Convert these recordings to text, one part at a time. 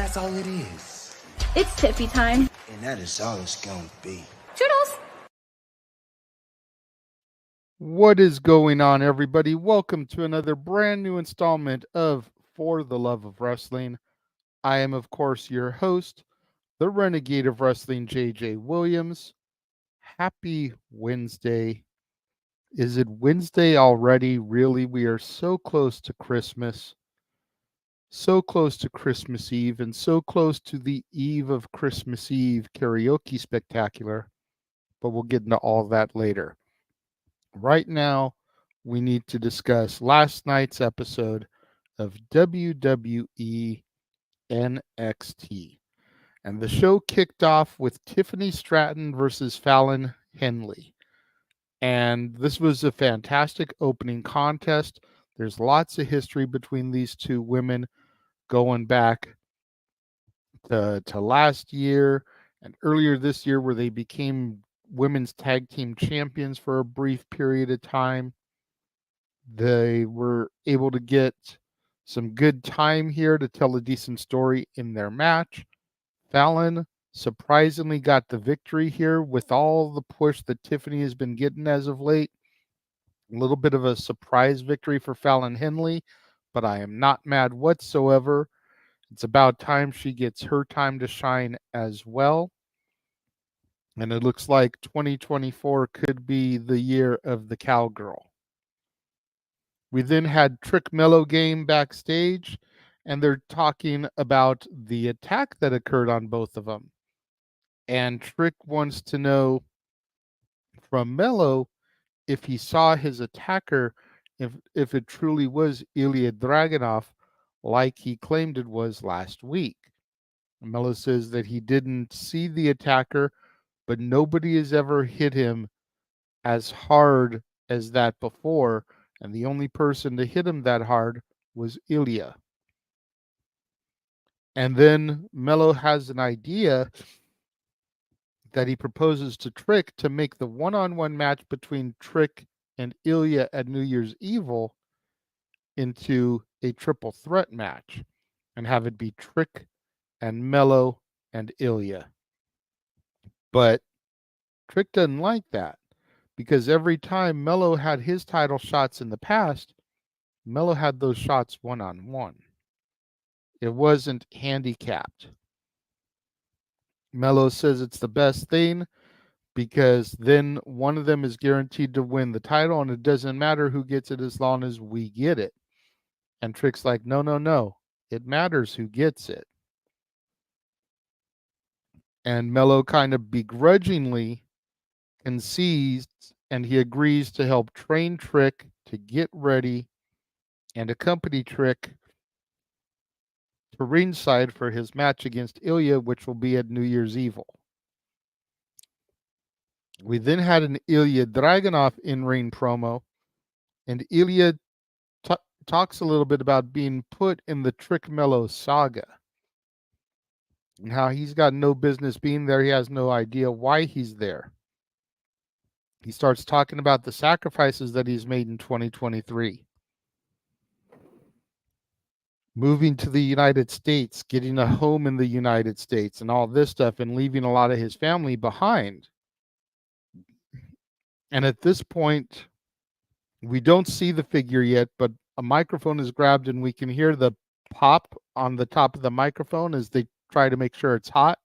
That's all it is. It's Tiffy time. And that is all it's gonna be. Toodles! What is going on, everybody? Welcome to another brand new installment of For the Love of Wrestling. I am, of course, your host, the Renegade of Wrestling, JJ Williams. Happy Wednesday. Is it Wednesday already? Really? We are so close to Christmas. So close to Christmas Eve and so close to the eve of Christmas Eve karaoke spectacular. But we'll get into all that later. Right now, we need to discuss last night's episode of WWE NXT. And the show kicked off with Tiffany Stratton versus Fallon Henley. And this was a fantastic opening contest. There's lots of history between these two women going back to last year and earlier this year, where they became women's tag team champions for a brief period of time. They were able to get some good time here to tell a decent story in their match. Fallon surprisingly got the victory here with all the push that Tiffany has been getting as of late. A little bit of a surprise victory for Fallon Henley, but I am not mad whatsoever. It's about time she gets her time to shine as well. And it looks like 2024 could be the year of the cowgirl. We then had Trick Mello Game backstage, and they're talking about the attack that occurred on both of them. And Trick wants to know from Mello if he saw his attacker, if it truly was Ilya Dragunov, like he claimed it was last week. Mello says that he didn't see the attacker, but nobody has ever hit him as hard as that before, and the only person to hit him that hard was Ilya. And then Mello has an idea that he proposes to Trick to make the one-on-one match between Trick and Ilya at New Year's Evil into a triple threat match and have it be Trick and Mello and Ilya. But Trick doesn't like that, because every time Mello had his title shots in the past, Mello had those shots one-on-one. It wasn't handicapped. Mello says it's the best thing because then one of them is guaranteed to win the title, and it doesn't matter who gets it as long as we get it. And Trick's like, no. It matters who gets it. And Mello kind of begrudgingly concedes, and he agrees to help train Trick to get ready and accompany Trick to ringside for his match against Ilya, which will be at New Year's Evil. We then had an Ilya Dragunov in-ring promo, and Ilya talks a little bit about being put in the Trick Mello saga and how he's got no business being there. He has no idea why he's there. He starts talking about the sacrifices that he's made in 2023. Moving to the United States, getting a home in the United States, and all this stuff, and leaving a lot of his family behind. And at this point, we don't see the figure yet, but a microphone is grabbed, and we can hear the pop on the top of the microphone as they try to make sure it's hot.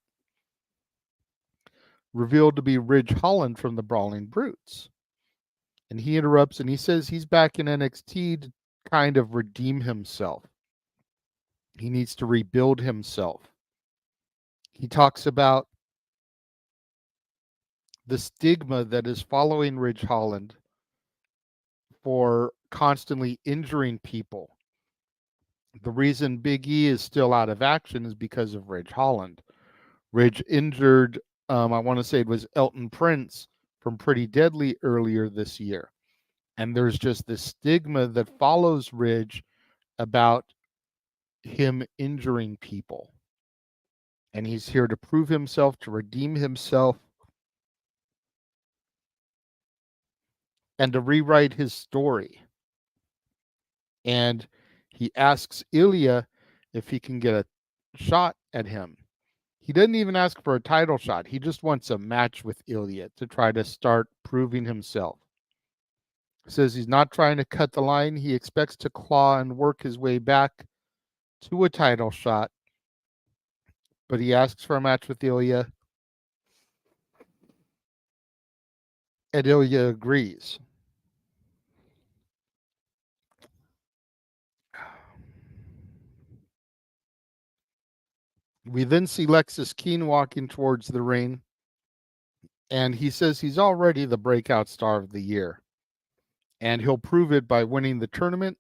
Revealed to be Ridge Holland from the Brawling Brutes. And he interrupts and he says he's back in NXT to kind of redeem himself. He needs to rebuild himself. He talks about the stigma that is following Ridge Holland for constantly injuring people. The reason Big E is still out of action is because of Ridge Holland. Ridge injured, I want to say it was Elton Prince from Pretty Deadly earlier this year. And there's just this stigma that follows Ridge about him injuring people. And he's here to prove himself, to redeem himself, and to rewrite his story. And he asks Ilya if he can get a shot at him. He didn't even ask for a title shot. He just wants a match with Ilya to try to start proving himself. Says he's not trying to cut the line. He expects to claw and work his way back to a title shot. But he asks for a match with Ilya. And Ilya agrees. We then see Lexis Keen walking towards the ring. And he says he's already the breakout star of the year. And he'll prove it by winning the tournament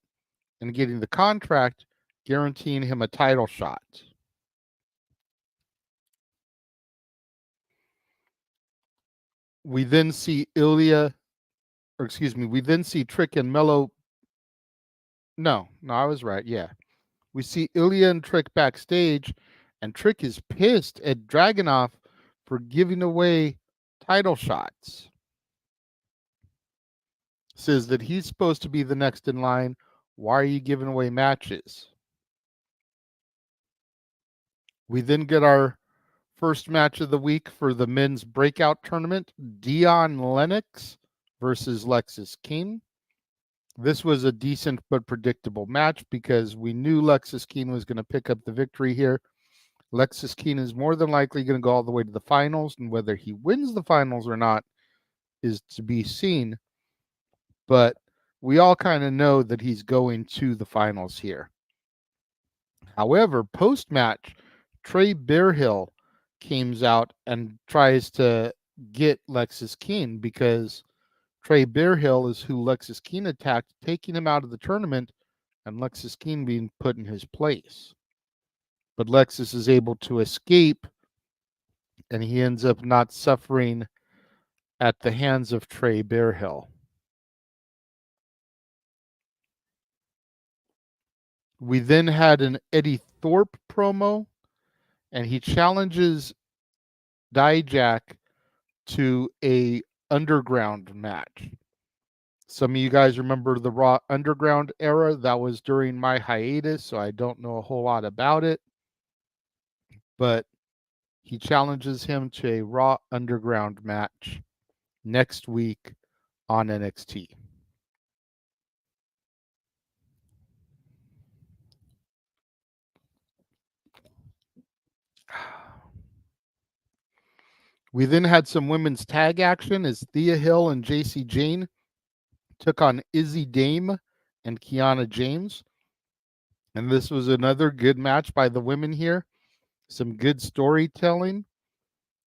and getting the contract, guaranteeing him a title shot. We then see we then see Trick and Mello. No, I was right. Yeah. We see Ilya and Trick backstage, and Trick is pissed at Dragunov for giving away title shots. Says that he's supposed to be the next in line. Why are you giving away matches? We then get our first match of the week for the men's breakout tournament, Dion Lennox versus Lexis King. This was a decent but predictable match because we knew Lexis King was going to pick up the victory here. Lexis King is more than likely going to go all the way to the finals, and whether he wins the finals or not is to be seen. But we all kind of know that he's going to the finals here. However, post-match, Trey Bearhill comes out and tries to get Lexis King because Trey Bearhill is who Lexis King attacked, taking him out of the tournament, and Lexis King being put in his place. But Lexis is able to escape, and he ends up not suffering at the hands of Trey Bearhill. We then had an Eddie Thorpe promo, and he challenges Dijak to a underground match. Some of you guys remember the Raw Underground era. That was during my hiatus, so I don't know a whole lot about it. But he challenges him to a Raw Underground match next week on NXT. We then had some women's tag action as Thea Hill and JC Jane took on Izzy Dame and Kiana James. And this was another good match by the women here. Some good storytelling.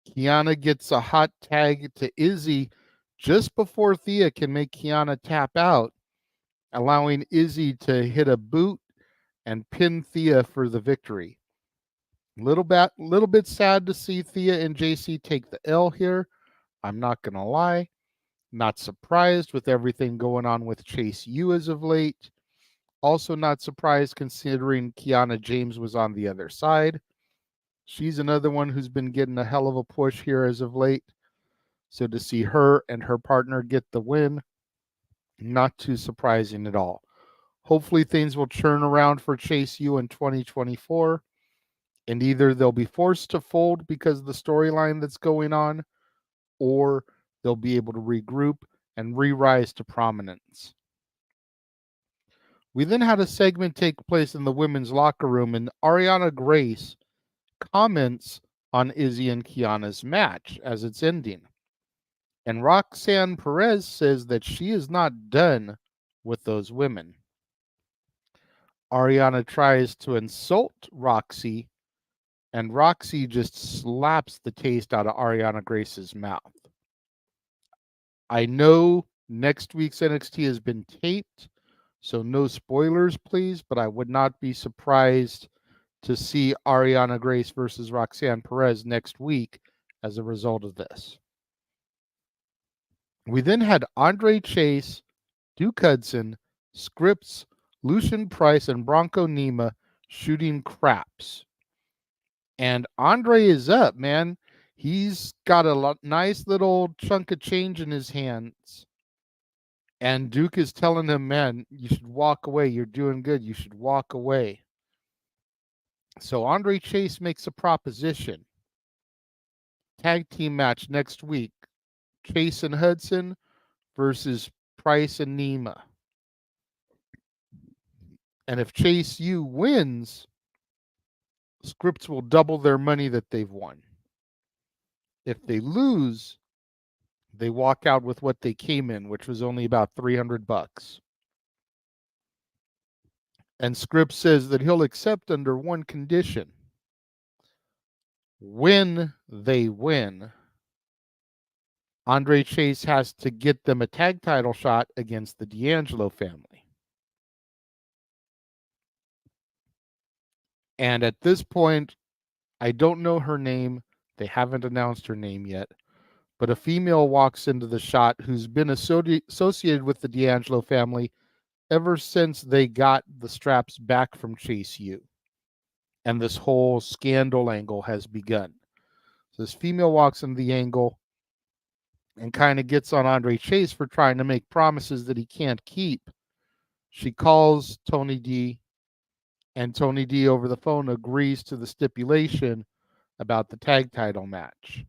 Kiana gets a hot tag to Izzy just before Thea can make Kiana tap out, allowing Izzy to hit a boot and pin Thea for the victory. Little bit sad to see Thea and JC take the L here. I'm not going to lie. Not surprised with everything going on with Chase U as of late. Also not surprised considering Kiana James was on the other side. She's another one who's been getting a hell of a push here as of late. So to see her and her partner get the win, not too surprising at all. Hopefully things will turn around for Chase U in 2024. And either they'll be forced to fold because of the storyline that's going on, or they'll be able to regroup and re-rise to prominence. We then had a segment take place in the women's locker room, and Ariana Grace comments on Izzy and Kiana's match as it's ending. And Roxanne Perez says that she is not done with those women. Ariana tries to insult Roxy, and Roxy just slaps the taste out of Ariana Grace's mouth. I know next week's NXT has been taped, so no spoilers, please, but I would not be surprised to see Ariana Grace versus Roxanne Perez next week as a result of this. We then had Andre Chase, Duke Hudson, Scripps, Lucian Price, and Bronco Nima shooting craps. And Andre is up, man. He's got a nice little chunk of change in his hands. And Duke is telling him, man, you should walk away. You're doing good. You should walk away. So Andre Chase makes a proposition. Tag team match next week. Chase and Hudson versus Price and Nima. And if Chase U wins, Scripts will double their money that they've won. If they lose, they walk out with what they came in, which was only about $300. And Scripps says that he'll accept under one condition. When they win, Andre Chase has to get them a tag title shot against the D'Angelo family. And at this point, I don't know her name. They haven't announced her name yet. But a female walks into the shot who's been associated with the D'Angelo family ever since they got the straps back from Chase U. And this whole scandal angle has begun. So this female walks into the angle and kind of gets on Andre Chase for trying to make promises that he can't keep. She calls Tony D, and Tony D over the phone agrees to the stipulation about the tag title match.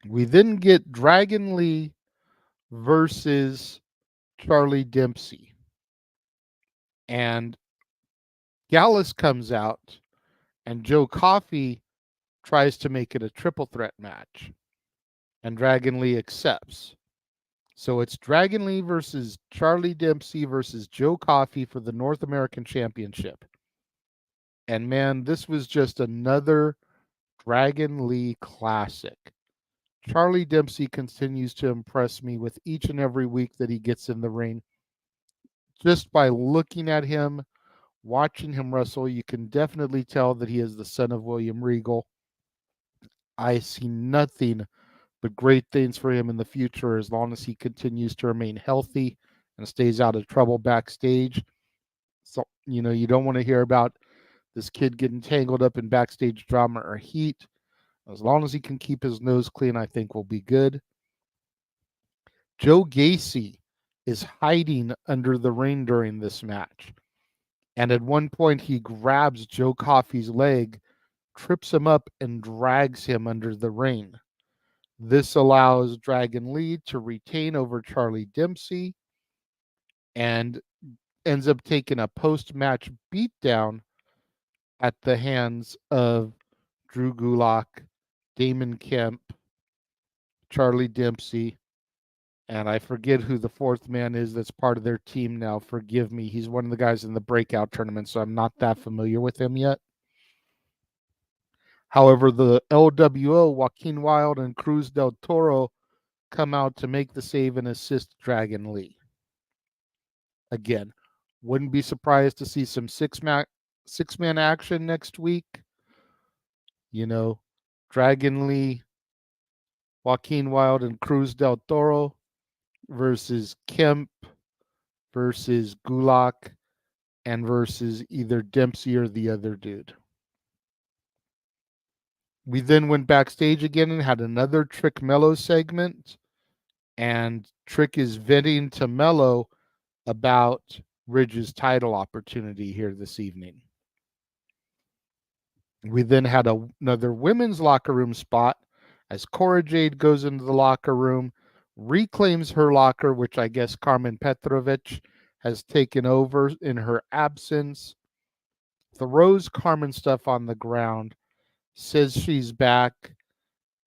We then get Dragon Lee versus Charlie Dempsey. And Gallus comes out, and Joe Coffey tries to make it a triple threat match. And Dragon Lee accepts. So it's Dragon Lee versus Charlie Dempsey versus Joe Coffey for the North American Championship. And man, this was just another Dragon Lee classic. Charlie Dempsey continues to impress me with each and every week that he gets in the ring. Just by looking at him, watching him wrestle, you can definitely tell that he is the son of William Regal. I see nothing but great things for him in the future as long as he continues to remain healthy and stays out of trouble backstage. So, you don't want to hear about this kid getting tangled up in backstage drama or heat. As long as he can keep his nose clean, I think we'll be good. Joe Gacy is hiding under the ring during this match. And at one point, he grabs Joe Coffey's leg, trips him up, and drags him under the ring. This allows Dragon Lee to retain over Charlie Dempsey and ends up taking a post-match beatdown at the hands of Drew Gulak, Damon Kemp, Charlie Dempsey, and I forget who the fourth man is that's part of their team now. Forgive me. He's one of the guys in the breakout tournament, so I'm not that familiar with him yet. However, the LWO, Joaquin Wilde and Cruz del Toro, come out to make the save and assist Dragon Lee. Again, wouldn't be surprised to see some six-man action next week. Dragon Lee, Joaquin Wilde, and Cruz del Toro versus Kemp versus Gulak and versus either Dempsey or the other dude. We then went backstage again and had another Trick Mello segment. And Trick is venting to Mello about Ridge's title opportunity here this evening. We then had another women's locker room spot as Cora Jade goes into the locker room, reclaims her locker, which I guess Carmen Petrovich has taken over in her absence, throws Carmen stuff on the ground, says she's back,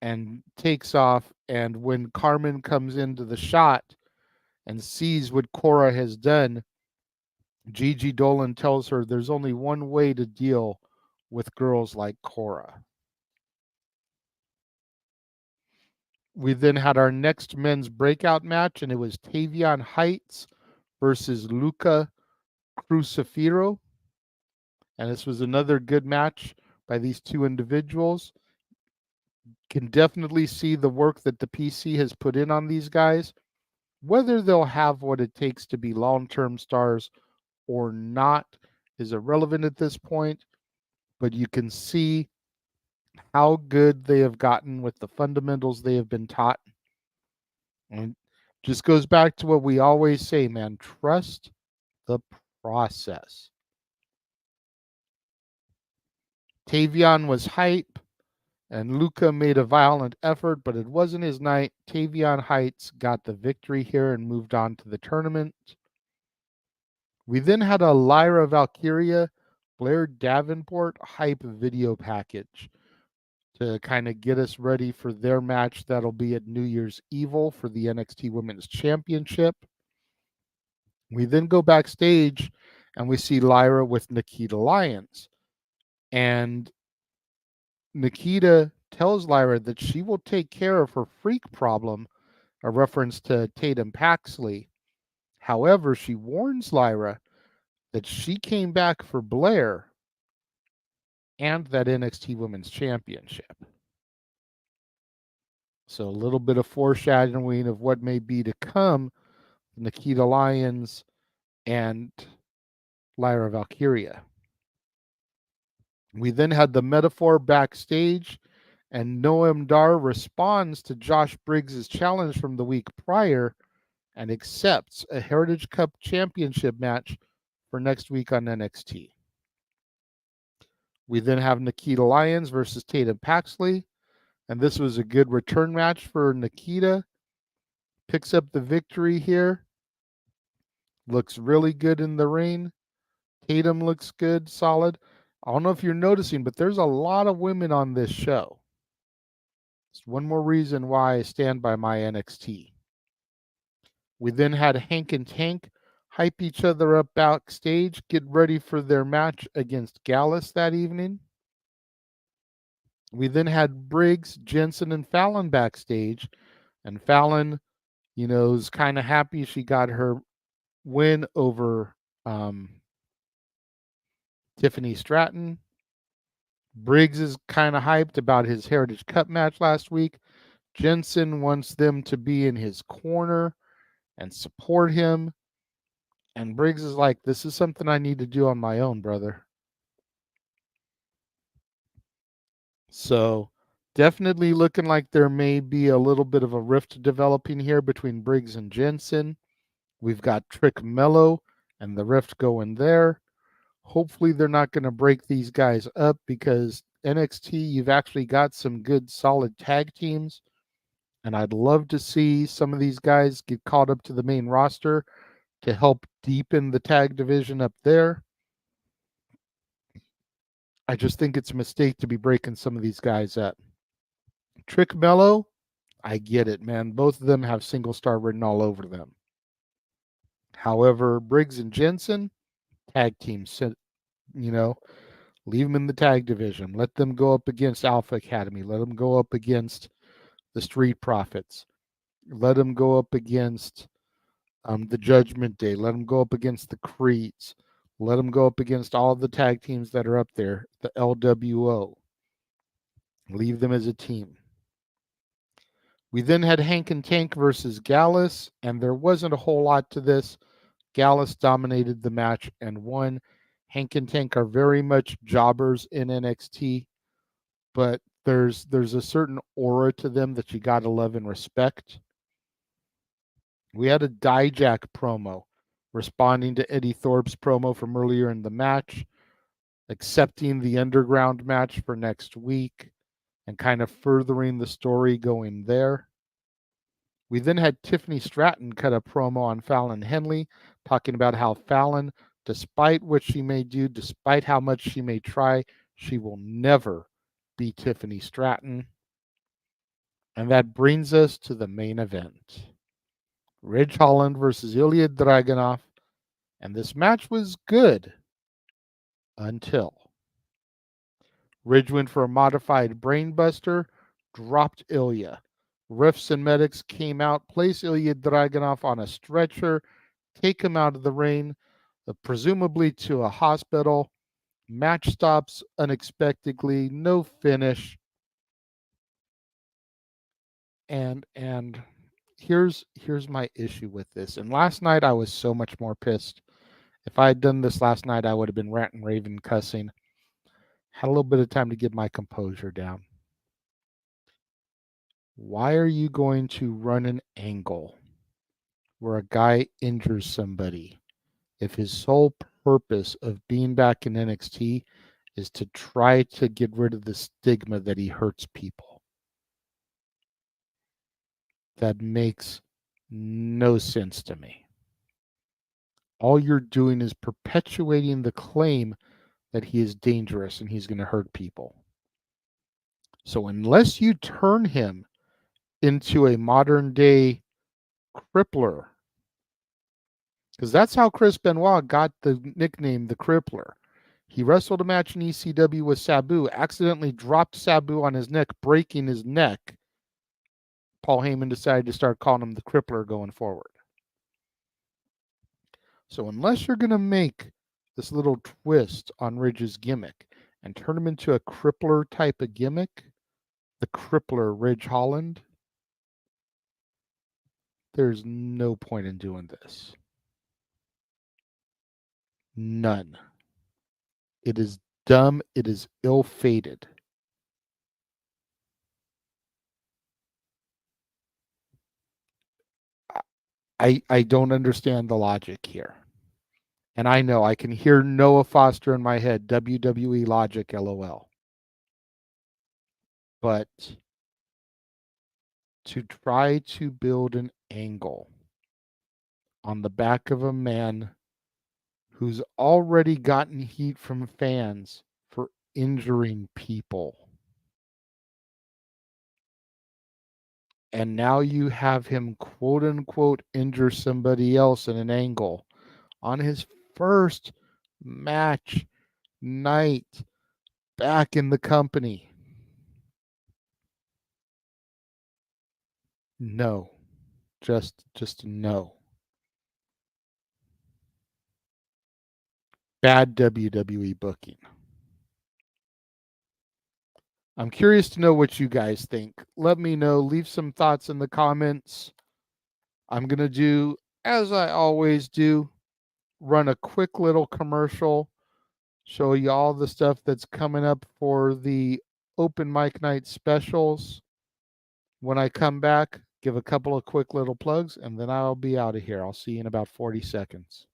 and takes off. And when Carmen comes into the shot and sees what Cora has done, Gigi Dolan tells her there's only one way to deal with girls like Cora. We then had our next men's breakout match, and it was Tavion Heights versus Luca Crucifero. And this was another good match by these two individuals. Can definitely see the work that the PC has put in on these guys. Whether they'll have what it takes to be long-term stars or not is irrelevant at this point, but you can see how good they have gotten with the fundamentals they have been taught. And just goes back to what we always say, man, trust the process. Tavion was hype, and Luca made a violent effort, but it wasn't his night. Tavion Heights got the victory here and moved on to the tournament. We then had a Lyra Valkyria Blair Davenport hype video package to kind of get us ready for their match that'll be at New Year's Evil for the NXT Women's Championship. We then go backstage and we see Lyra with Nikita Lyons. And Nikita tells Lyra that she will take care of her freak problem, a reference to Tatum Paxley. However, she warns Lyra that she came back for Blair and that NXT Women's Championship. So a little bit of foreshadowing of what may be to come, Nikita Lyons and Lyra Valkyria. We then had the metaphor backstage, and Noam Dar responds to Josh Briggs' challenge from the week prior and accepts a Heritage Cup Championship match for next week on NXT. We then have Nikita Lyons versus Tatum Paxley, and this was a good return match for Nikita. Picks up the victory here. Looks really good in the ring. Tatum looks good, solid. I don't know if you're noticing, but there's a lot of women on this show. It's one more reason why I stand by my NXT. We then had Hank and Tank hype each other up backstage, get ready for their match against Gallus that evening. We then had Briggs, Jensen, and Fallon backstage, and Fallon, is kind of happy she got her win over Tiffany Stratton. Briggs is kind of hyped about his Heritage Cup match last week. Jensen wants them to be in his corner and support him. And Briggs is like, this is something I need to do on my own, brother. So definitely looking like there may be a little bit of a rift developing here between Briggs and Jensen. We've got Trick Mello and the rift going there. Hopefully they're not going to break these guys up, because NXT, you've actually got some good solid tag teams. And I'd love to see some of these guys get caught up to the main roster to help deepen the tag division up there. I just think it's a mistake to be breaking some of these guys up. Trick Mello, I get it, man. Both of them have single star written all over them. However, Briggs and Jensen, tag teams, leave them in the tag division. Let them go up against Alpha Academy. Let them go up against the Street Profits. Let them go up against the Judgment Day. Let them go up against the Creeds. Let them go up against all the tag teams that are up there, the LWO. Leave them as a team. We then had Hank and Tank versus Gallus, and there wasn't a whole lot to this. Gallus dominated the match and won. Hank and Tank are very much jobbers in NXT, but there's a certain aura to them that you got to love and respect. We had a Dijak promo responding to Eddie Thorpe's promo from earlier in the match, accepting the underground match for next week and kind of furthering the story going there. We then had Tiffany Stratton cut a promo on Fallon Henley, talking about how Fallon, despite what she may do, despite how much she may try, she will never be Tiffany Stratton. And that brings us to the main event. Ridge Holland versus Ilya Dragunov. And this match was good until Ridge went for a modified brainbuster, dropped Ilya. Refs and medics came out, placed Ilya Dragunov on a stretcher, take him out of the ring, presumably to a hospital. Match stops unexpectedly, no finish. And here's my issue with this. And last night I was so much more pissed. If I had done this last night, I would have been ranting, raving, cussing. Had a little bit of time to get my composure down. Why are you going to run an angle where a guy injures somebody if his sole purpose of being back in NXT is to try to get rid of the stigma that he hurts people. That makes no sense to me. All you're doing is perpetuating the claim that he is dangerous and he's going to hurt people. So unless you turn him into a modern day crippler, because that's how Chris Benoit got the nickname the Crippler. He wrestled a match in ECW with Sabu, accidentally dropped Sabu on his neck, breaking his neck. Paul Heyman decided to start calling him the Crippler going forward. So unless you're going to make this little twist on Ridge's gimmick and turn him into a Crippler type of gimmick, the Crippler Ridge Holland, there's no point in doing this. None. It is dumb. It is ill-fated. I don't understand the logic here. And I know I can hear Noah Foster in my head, WWE logic, LOL. But to try to build an angle on the back of a man who's already gotten heat from fans for injuring people, and now you have him quote unquote injure somebody else in an angle on his first match night back in the company. No. Just no. Bad WWE booking. I'm curious to know what you guys think. Let me know. Leave some thoughts in the comments. I'm going to do, as I always do, run a quick little commercial, show you all the stuff that's coming up for the open mic night specials. When I come back, give a couple of quick little plugs, and then I'll be out of here. I'll see you in about 40 seconds.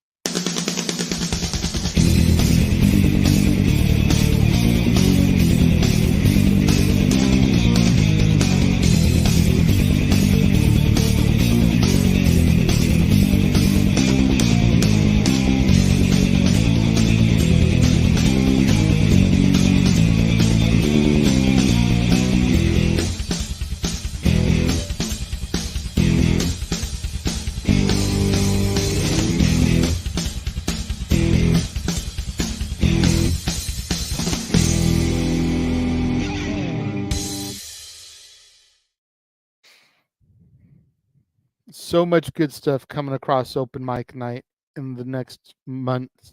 So much good stuff coming across open mic night in the next month.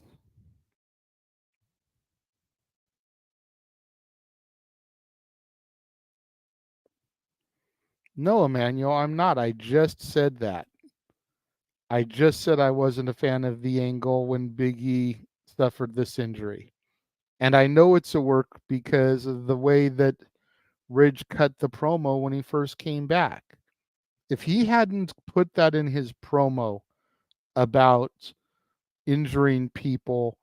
No, Emmanuel, I'm not. I just said that. I just said I wasn't a fan of the angle when Big E suffered this injury. And I know it's a work because of the way that Ridge cut the promo when he first came back. If he hadn't put that in his promo about injuring people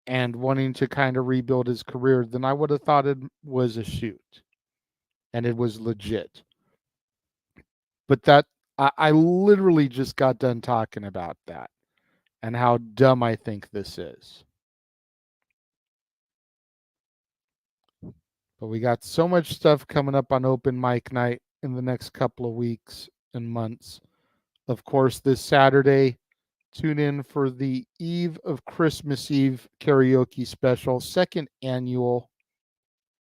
and wanting to kind of rebuild his career, then I would have thought it was a shoot and it was legit. But that I literally just got done talking about that and how dumb I think this is. But we got so much stuff coming up on open mic night in the next couple of weeks and months. Of course, this Saturday, tune in for the Eve of Christmas Eve karaoke special, second annual,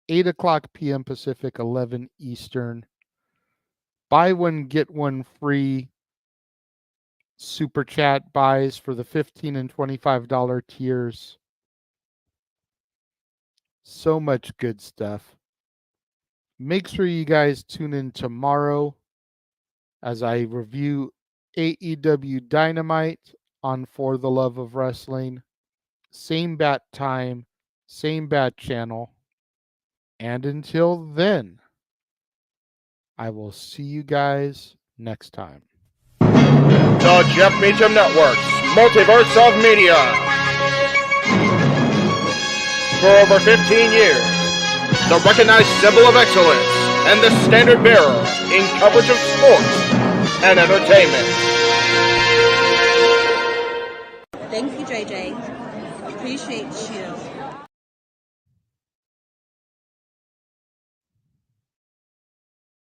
8 o'clock p.m. Pacific, 11 Eastern. Buy one, get one free super chat buys for the $15 and $25 tiers. So much good stuff. Make sure you guys tune in tomorrow as I review AEW Dynamite on For the Love of Wrestling. Same bat time, same bat channel. And until then, I will see you guys next time. The Jeff Meacham Network's Multiverse of Media. for over 15 years, the recognized symbol of excellence and the standard bearer in coverage of sports and entertainment. Thank you, JJ. Appreciate you.